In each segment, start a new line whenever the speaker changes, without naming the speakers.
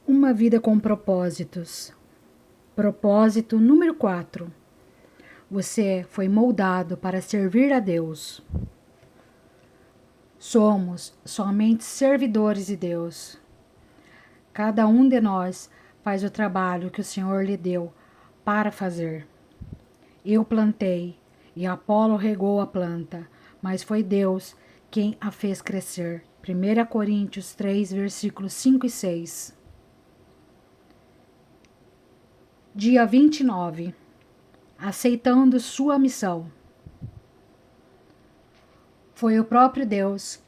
Uma vida com propósitos. Propósito número 4. Você foi moldado para servir a Deus. Somos somente servidores de Deus. Cada um de nós faz o trabalho que o Senhor lhe deu para fazer. Eu plantei e Apolo regou a planta, mas foi Deus quem a fez crescer. 1 Coríntios 3, versículos 5 e 6. Dia 29. Aceitando sua missão. Foi o próprio Deus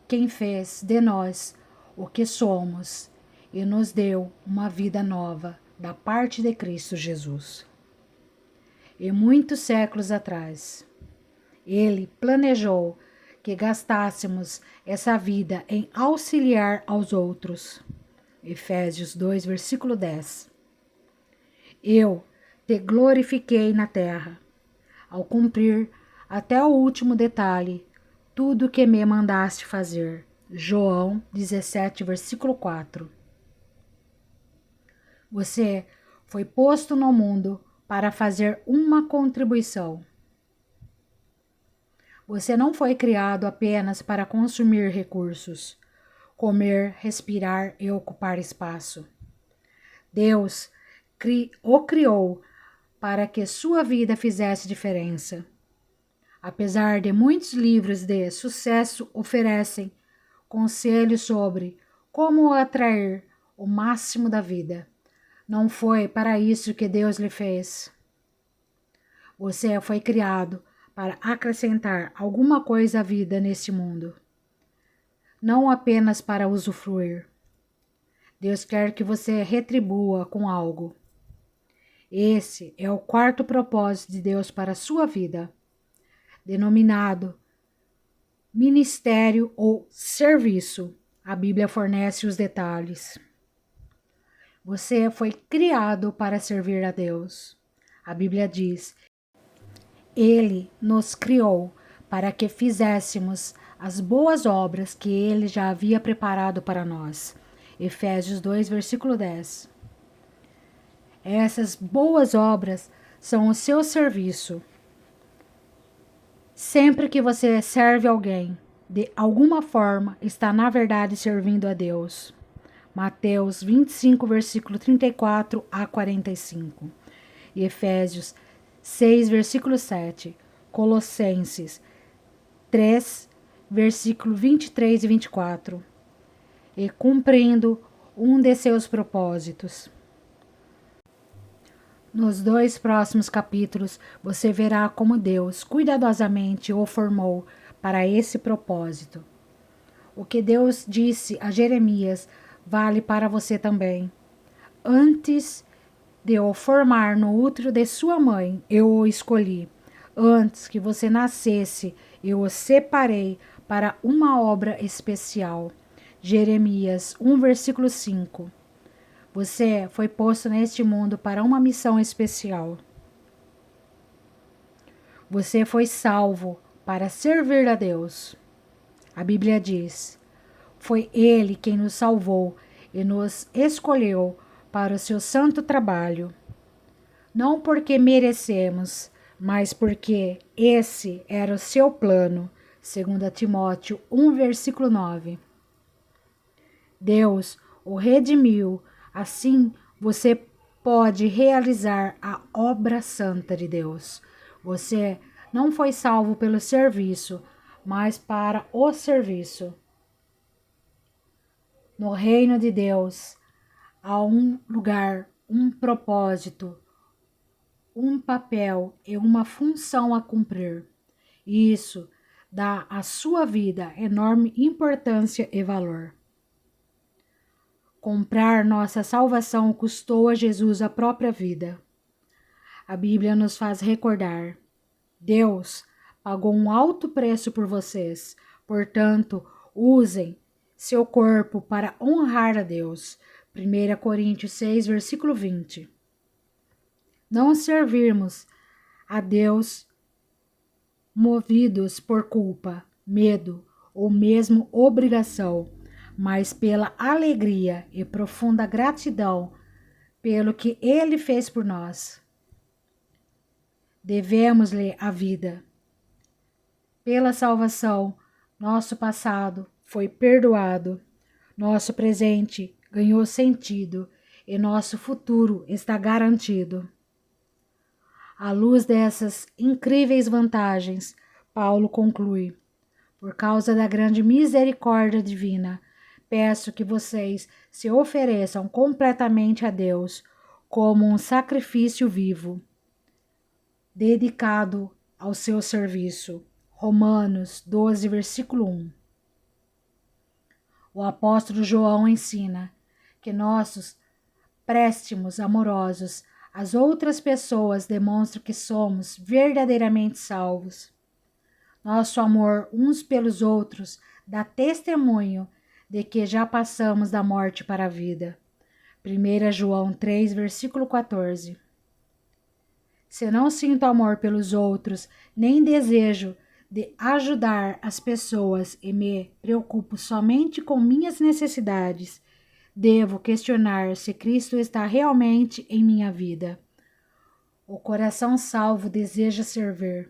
quem fez de nós o que somos e nos deu uma vida nova da parte de Cristo Jesus. E muitos séculos atrás, Ele planejou que gastássemos essa vida em auxiliar aos outros. Efésios 2, versículo 10. Eu te glorifiquei na terra, ao cumprir até o último detalhe tudo o que me mandaste fazer. João 17, versículo 4. Você foi posto no mundo para fazer uma contribuição. Você não foi criado apenas para consumir recursos, comer, respirar e ocupar espaço. Deus o criou para que sua vida fizesse diferença. Apesar de muitos livros de sucesso oferecem conselhos sobre como atrair o máximo da vida, não foi para isso que Deus lhe fez. Você foi criado para acrescentar alguma coisa à vida neste mundo, não apenas para usufruir. Deus quer que você retribua com algo. Esse é o quarto propósito de Deus para a sua vida, denominado ministério ou serviço. A Bíblia fornece os detalhes. Você foi criado para servir a Deus. A Bíblia diz: Ele nos criou para que fizéssemos as boas obras que Ele já havia preparado para nós. Efésios 2, versículo 10. Essas boas obras são o seu serviço. Sempre que você serve alguém, de alguma forma, está na verdade servindo a Deus. Mateus 25, versículo 34 a 45. E Efésios 6, versículo 7. Colossenses 3, versículo 23 e 24. E cumprindo um de seus propósitos. Nos 2 próximos capítulos, você verá como Deus cuidadosamente o formou para esse propósito. O que Deus disse a Jeremias vale para você também. Antes de o formar no útero de sua mãe, eu o escolhi. Antes que você nascesse, eu o separei para uma obra especial. Jeremias 1, versículo 5. Você foi posto neste mundo para uma missão especial. Você foi salvo para servir a Deus. A Bíblia diz: foi Ele quem nos salvou e nos escolheu para o seu santo trabalho. Não porque merecemos, mas porque esse era o seu plano. 2 Timóteo 1, versículo 9. Deus o redimiu. Assim, você pode realizar a obra santa de Deus. Você não foi salvo pelo serviço, mas para o serviço. No reino de Deus, há um lugar, um propósito, um papel e uma função a cumprir. E isso dá à sua vida enorme importância e valor. Comprar nossa salvação custou a Jesus a própria vida. A Bíblia nos faz recordar: Deus pagou um alto preço por vocês, portanto, usem seu corpo para honrar a Deus. 1 Coríntios 6, versículo 20. Não servirmos a Deus movidos por culpa, medo ou mesmo obrigação, mas pela alegria e profunda gratidão pelo que Ele fez por nós. Devemos-lhe a vida. Pela salvação, nosso passado foi perdoado, nosso presente ganhou sentido e nosso futuro está garantido. À luz dessas incríveis vantagens, Paulo conclui: por causa da grande misericórdia divina, peço que vocês se ofereçam completamente a Deus como um sacrifício vivo, dedicado ao seu serviço. Romanos 12, versículo 1. O apóstolo João ensina que nossos préstimos amorosos às outras pessoas demonstram que somos verdadeiramente salvos. Nosso amor uns pelos outros dá testemunho de que já passamos da morte para a vida. 1 João 3, versículo 14. Se não sinto amor pelos outros, nem desejo de ajudar as pessoas e me preocupo somente com minhas necessidades, devo questionar se Cristo está realmente em minha vida. O coração salvo deseja servir.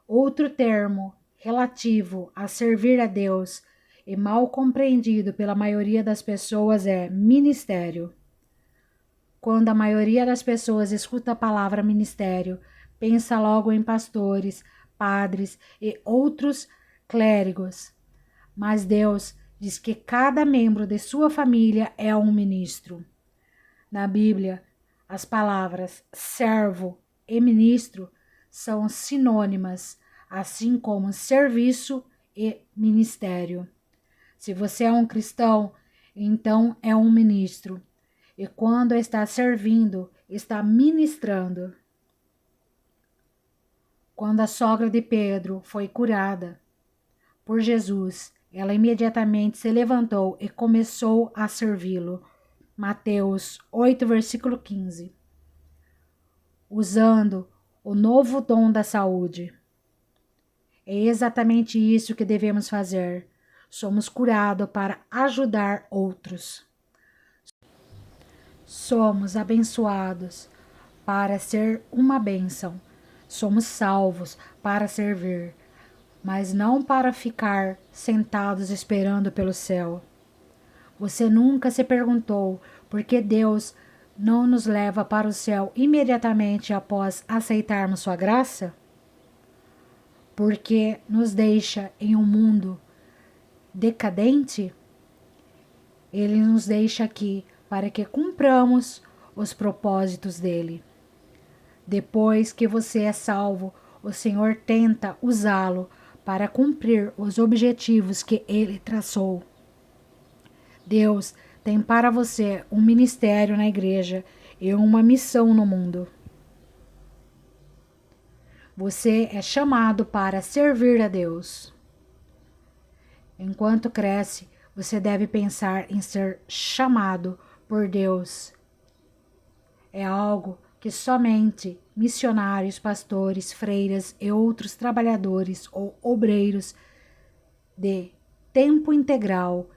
Outro termo relativo a servir a Deus e mal compreendido pela maioria das pessoas é ministério. Quando a maioria das pessoas escuta a palavra ministério, pensa logo em pastores, padres e outros clérigos. Mas Deus diz que cada membro de sua família é um ministro. Na Bíblia, as palavras servo e ministro são sinônimas, assim como serviço e ministério. Se você é um cristão, então é um ministro. E quando está servindo, está ministrando. Quando a sogra de Pedro foi curada por Jesus, ela imediatamente se levantou e começou a servi-lo. Mateus 8, versículo 15. Usando o novo dom da saúde. É exatamente isso que devemos fazer. Somos curados para ajudar outros. Somos abençoados para ser uma bênção. Somos salvos para servir, mas não para ficar sentados esperando pelo céu. Você nunca se perguntou por que Deus não nos leva para o céu imediatamente após aceitarmos sua graça? Porque nos deixa em um mundo decadente? Ele nos deixa aqui para que cumpramos os propósitos dele. Depois que você é salvo, o Senhor tenta usá-lo para cumprir os objetivos que ele traçou. Deus tem para você um ministério na igreja e uma missão no mundo. Você é chamado para servir a Deus. Enquanto cresce, você deve pensar em ser chamado por Deus. É algo que somente missionários, pastores, freiras e outros trabalhadores ou obreiros de tempo integral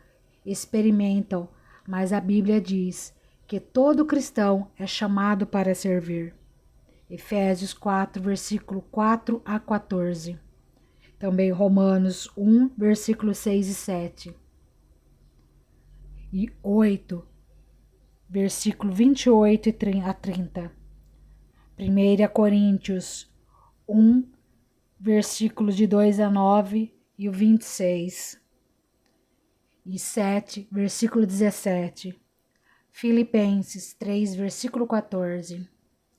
experimentam, mas a Bíblia diz que todo cristão é chamado para servir. Efésios 4, versículo 4 a 14. Também Romanos 1, versículo 6 e 7. E 8, versículo 28 a 30. 1 Coríntios 1, versículos de 2 a 9 e o 26. E 7, versículo 17. Filipenses 3, versículo 14.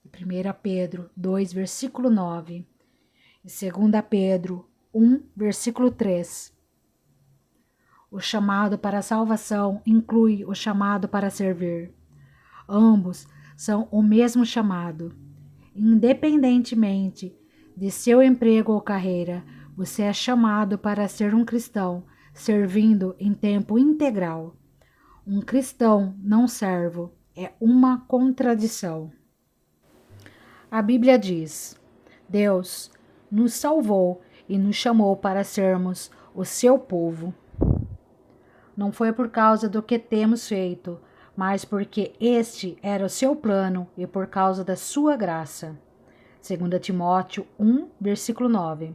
1 Pedro 2, versículo 9. E 2 Pedro 1, versículo 3. O chamado para a salvação inclui o chamado para servir. Ambos são o mesmo chamado. Independentemente de seu emprego ou carreira, você é chamado para ser um cristão, servindo em tempo integral. Um cristão não servo é uma contradição. A Bíblia diz: Deus nos salvou e nos chamou para sermos o seu povo. não foi por causa do que temos feito, mas porque este era o seu plano e por causa da sua graça. 2 Timóteo 1, versículo 9.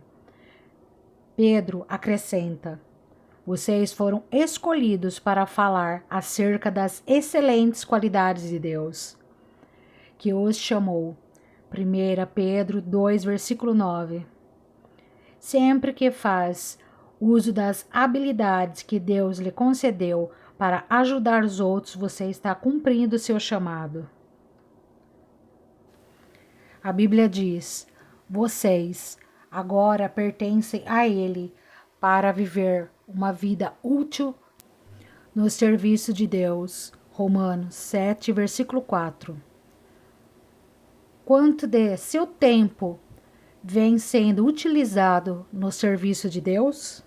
Pedro acrescenta: vocês foram escolhidos para falar acerca das excelentes qualidades de Deus, que os chamou. 1 Pedro 2, versículo 9. Sempre que faz uso das habilidades que Deus lhe concedeu para ajudar os outros, você está cumprindo seu chamado. A Bíblia diz: vocês agora pertencem a Ele para viver uma vida útil no serviço de Deus. Romanos 7, versículo 4. Quanto de seu tempo vem sendo utilizado no serviço de Deus?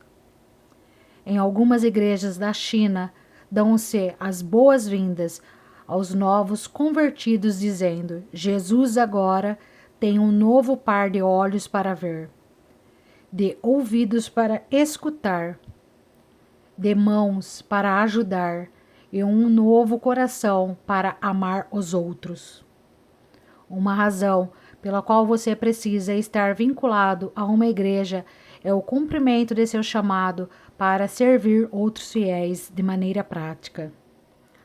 Em algumas igrejas da China, dão-se as boas-vindas aos novos convertidos, dizendo: Jesus agora tem um novo par de olhos para ver, de ouvidos para escutar, de mãos para ajudar e um novo coração para amar os outros. Uma razão pela qual você precisa estar vinculado a uma igreja é o cumprimento de seu chamado para servir outros fiéis de maneira prática.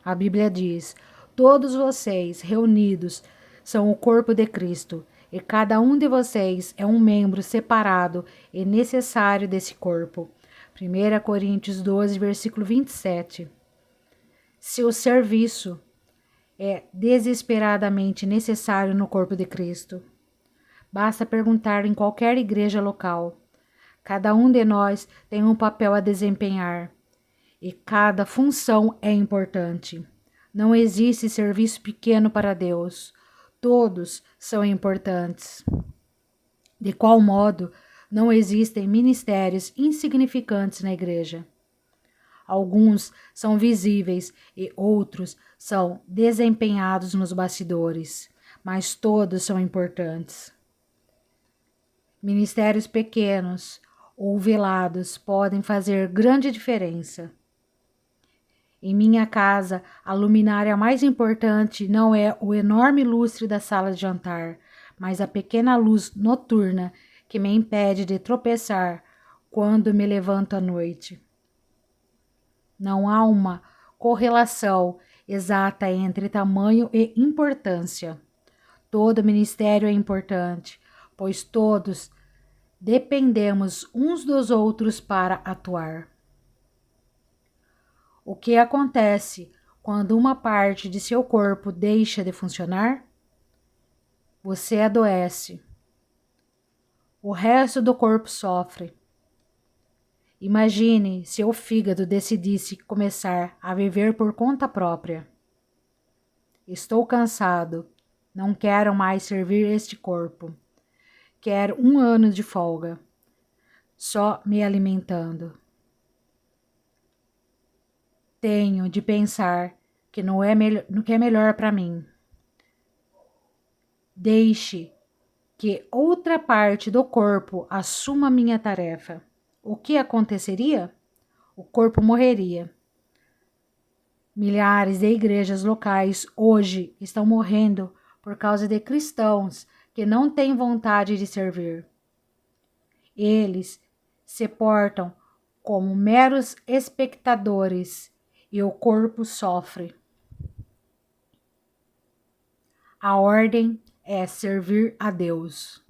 A Bíblia diz: todos vocês reunidos são o corpo de Cristo, e cada um de vocês é um membro separado e necessário desse corpo. 1 Coríntios 12, versículo 27. Seu serviço é desesperadamente necessário no corpo de Cristo. Basta perguntar em qualquer igreja local. Cada um de nós tem um papel a desempenhar e cada função é importante. Não existe serviço pequeno para Deus. Todos são importantes. De qual modo, não existem ministérios insignificantes na igreja? Alguns são visíveis e outros são desempenhados nos bastidores, mas todos são importantes. Ministérios pequenos ou velados podem fazer grande diferença. Em minha casa, a luminária mais importante não é o enorme lustre da sala de jantar, mas a pequena luz noturna que me impede de tropeçar quando me levanto à noite. Não há uma correlação exata entre tamanho e importância. Todo ministério é importante, pois todos dependemos uns dos outros para atuar. O que acontece quando uma parte de seu corpo deixa de funcionar? Você adoece. O resto do corpo sofre. Imagine se o fígado decidisse começar a viver por conta própria. Estou cansado. Não quero mais servir este corpo. Quero 1 ano de folga, só me alimentando. Tenho de pensar que não é no que é melhor para mim. Deixe que outra parte do corpo assuma minha tarefa. O que aconteceria? O corpo morreria. Milhares de igrejas locais hoje estão morrendo por causa de cristãos que não têm vontade de servir. Eles se portam como meros espectadores e o corpo sofre. A ordem é servir a Deus.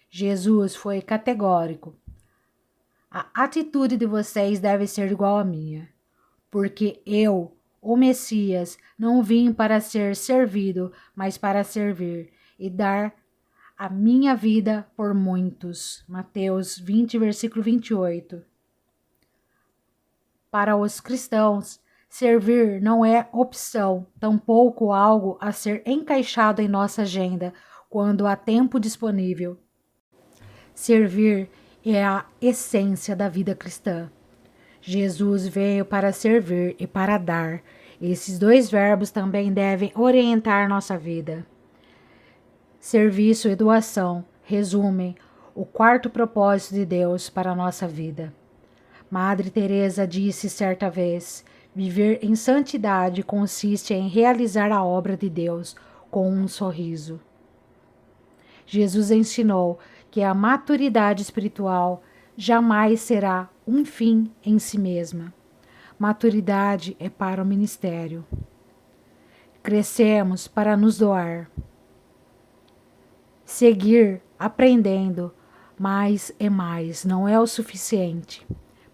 Jesus foi categórico. A atitude de vocês deve ser igual à minha, porque eu, o Messias, não vim para ser servido, mas para servir e dar a minha vida por muitos. Mateus 20, versículo 28. Para os cristãos, servir não é opção, tampouco algo a ser encaixado em nossa agenda quando há tempo disponível. Servir é a essência da vida cristã. Jesus veio para servir e para dar. Esses dois verbos também devem orientar nossa vida. Serviço e doação resumem o quarto propósito de Deus para a nossa vida. Madre Teresa disse certa vez: viver em santidade consiste em realizar a obra de Deus com um sorriso. Jesus ensinou que a maturidade espiritual jamais será um fim em si mesma. Maturidade é para o ministério. Crescemos para nos doar. Seguir aprendendo mais e mais não é o suficiente.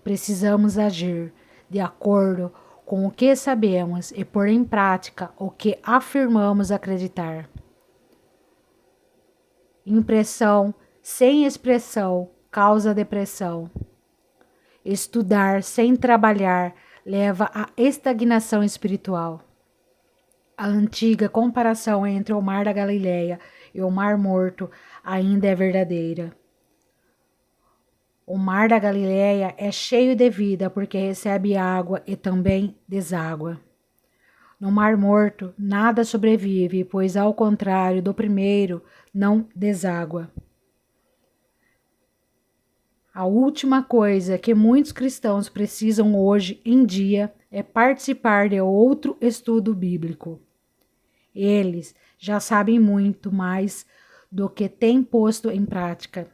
Precisamos agir de acordo com o que sabemos e pôr em prática o que afirmamos acreditar. Impressão sem expressão causa depressão. Estudar sem trabalhar leva à estagnação espiritual. A antiga comparação entre o Mar da Galileia e o Mar Morto ainda é verdadeira. O Mar da Galileia é cheio de vida porque recebe água e também deságua. No Mar Morto, nada sobrevive, pois ao contrário do primeiro, não deságua. A última coisa que muitos cristãos precisam hoje em dia é participar de outro estudo bíblico. Eles já sabem muito mais do que têm posto em prática.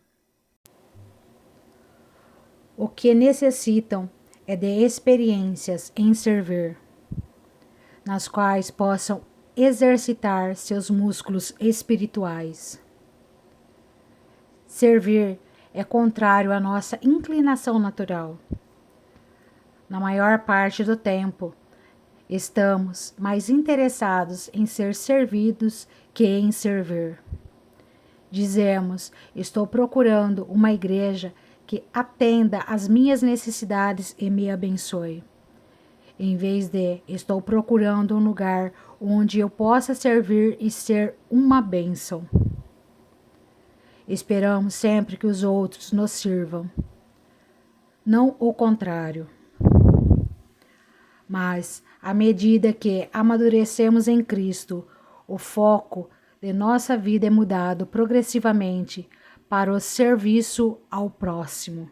O que necessitam é de experiências em servir, nas quais possam exercitar seus músculos espirituais. Servir é contrário à nossa inclinação natural. Na maior parte do tempo, estamos mais interessados em ser servidos que em servir. Dizemos: estou procurando uma igreja que atenda às minhas necessidades e me abençoe. Em vez de, estou procurando um lugar onde eu possa servir e ser uma bênção. Esperamos sempre que os outros nos sirvam, não o contrário. Mas, à medida que amadurecemos em Cristo, o foco de nossa vida é mudado progressivamente para o serviço ao próximo.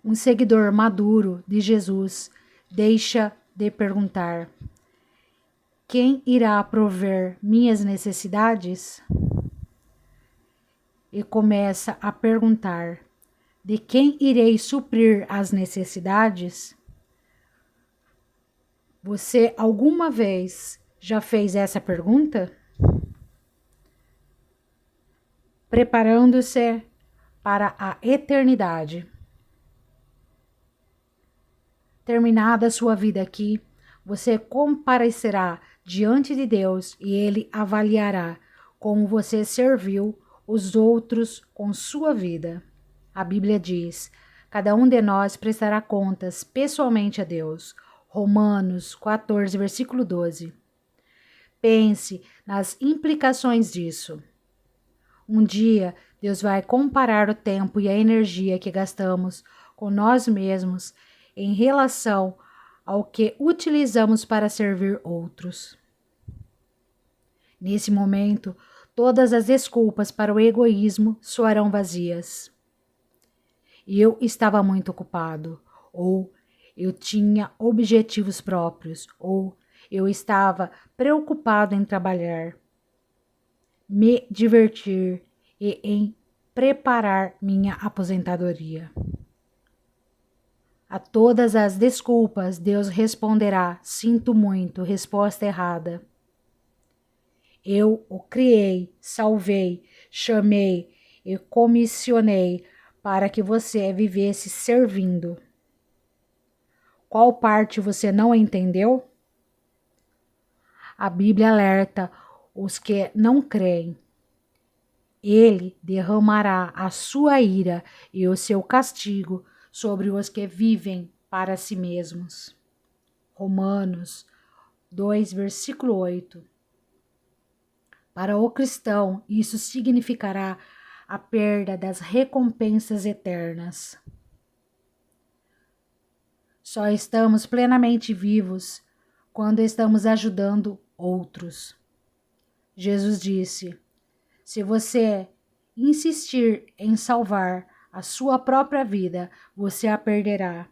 Um seguidor maduro de Jesus deixa de perguntar: quem irá prover minhas necessidades? E começa a perguntar: de quem irei suprir as necessidades? Você alguma vez já fez essa pergunta? Preparando-se para a eternidade. Terminada a sua vida aqui, você comparecerá diante de Deus e Ele avaliará como você serviu os outros com sua vida. A Bíblia diz: cada um de nós prestará contas pessoalmente a Deus. Romanos 14, versículo 12. Pense nas implicações disso. Um dia, Deus vai comparar o tempo e a energia que gastamos com nós mesmos em relação ao que utilizamos para servir outros. Nesse momento, todas as desculpas para o egoísmo soarão vazias. Eu estava muito ocupado, ou eu tinha objetivos próprios, ou eu estava preocupado em trabalhar, me divertir e em preparar minha aposentadoria. A todas as desculpas, Deus responderá: sinto muito, resposta errada. Eu o criei, salvei, chamei e comissionei para que você vivesse servindo. Qual parte você não entendeu? A Bíblia alerta os que não creem. Ele derramará a sua ira e o seu castigo sobre os que vivem para si mesmos. Romanos 2, versículo 8. Para o cristão, isso significará a perda das recompensas eternas. Só estamos plenamente vivos quando estamos ajudando outros. Jesus disse: se você insistir em salvar a sua própria vida, você a perderá.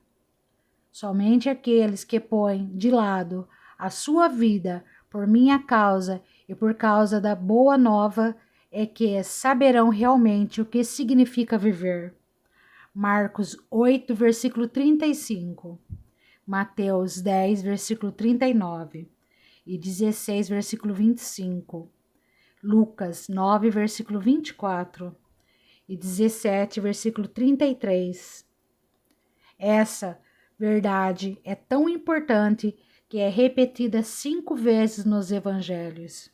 Somente aqueles que põem de lado a sua vida por minha causa e por causa da boa nova é que saberão realmente o que significa viver. Marcos 8, versículo 35. Mateus 10, versículo 39. E 16, versículo 25. Lucas 9, versículo 24. E 17, versículo 33. Essa verdade é tão importante que é repetida 5 vezes nos evangelhos.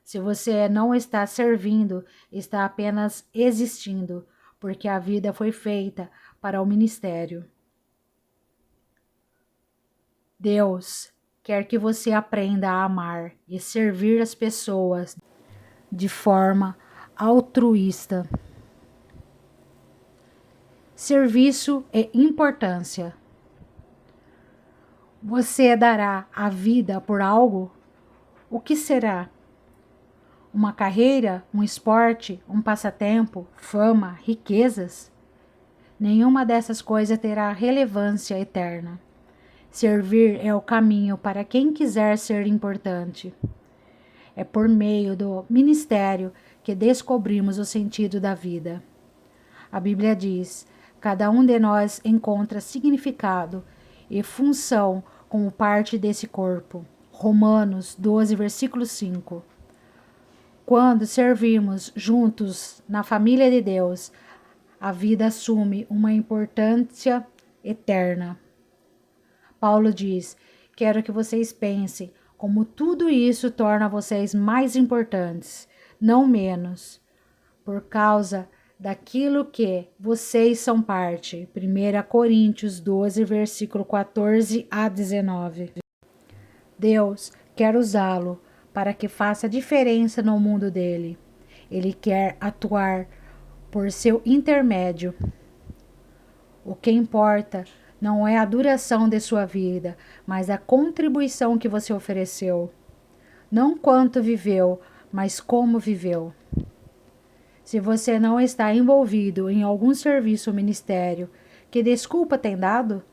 Se você não está servindo, está apenas existindo, porque a vida foi feita para o ministério. Deus quer que você aprenda a amar e servir as pessoas de forma altruísta. Serviço e importância. Você dará a vida por algo? O que será? Uma carreira, um esporte, um passatempo, fama, riquezas? Nenhuma dessas coisas terá relevância eterna. Servir é o caminho para quem quiser ser importante. É por meio do ministério que descobrimos o sentido da vida. A Bíblia diz: cada um de nós encontra significado e função como parte desse corpo. Romanos 12, versículo 5. Quando servimos juntos na família de Deus, a vida assume uma importância eterna. Paulo diz: quero que vocês pensem como tudo isso torna vocês mais importantes, não menos, por causa daquilo que vocês são parte. 1 Coríntios 12, versículo 14 a 19. Deus quer usá-lo para que faça diferença no mundo dele. Ele quer atuar por seu intermédio. O que importa não é a duração de sua vida, mas a contribuição que você ofereceu. Não quanto viveu, mas como viveu. Se você não está envolvido em algum serviço ou ministério, que desculpa tem dado?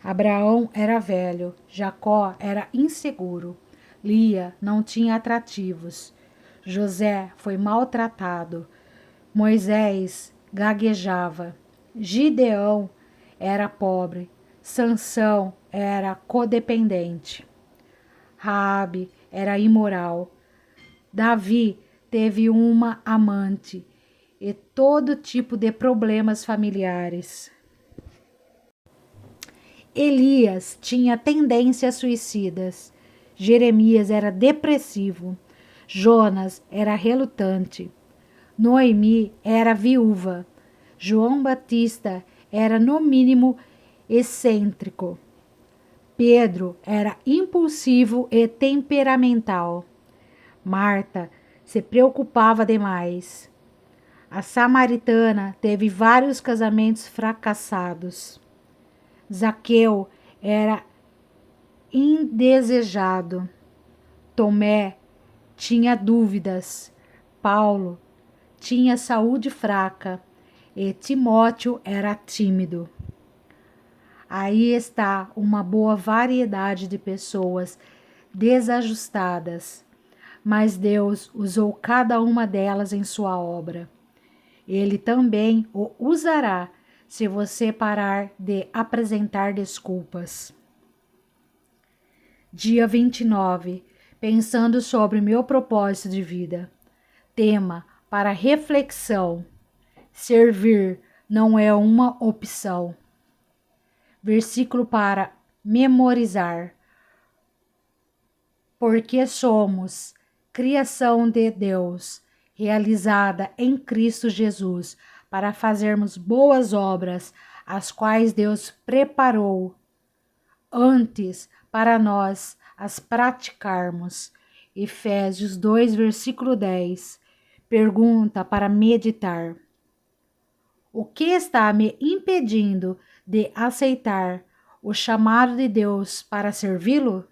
Abraão era velho, Jacó era inseguro, Lia não tinha atrativos, José foi maltratado, Moisés gaguejava, Gideão era pobre, Sansão era codependente, Raabe era imoral, Davi teve uma amante e todo tipo de problemas familiares. Elias tinha tendências suicidas, Jeremias era depressivo, Jonas era relutante, Noemi era viúva, João Batista era no mínimo excêntrico, Pedro era impulsivo e temperamental, Marta se preocupava demais. A samaritana teve vários casamentos fracassados. Zaqueu era indesejado. Tomé tinha dúvidas. Paulo tinha saúde fraca e Timóteo era tímido. Aí está uma boa variedade de pessoas desajustadas, mas Deus usou cada uma delas em sua obra. Ele também o usará se você parar de apresentar desculpas. Dia 29. Pensando sobre meu propósito de vida. Tema para reflexão: servir não é uma opção. Versículo para memorizar. Porque somos criação de Deus, realizada em Cristo Jesus, para fazermos boas obras, as quais Deus preparou antes para nós as praticarmos. Efésios 2, versículo 10. Pergunta para meditar: o que está me impedindo de aceitar o chamado de Deus para servi-lo?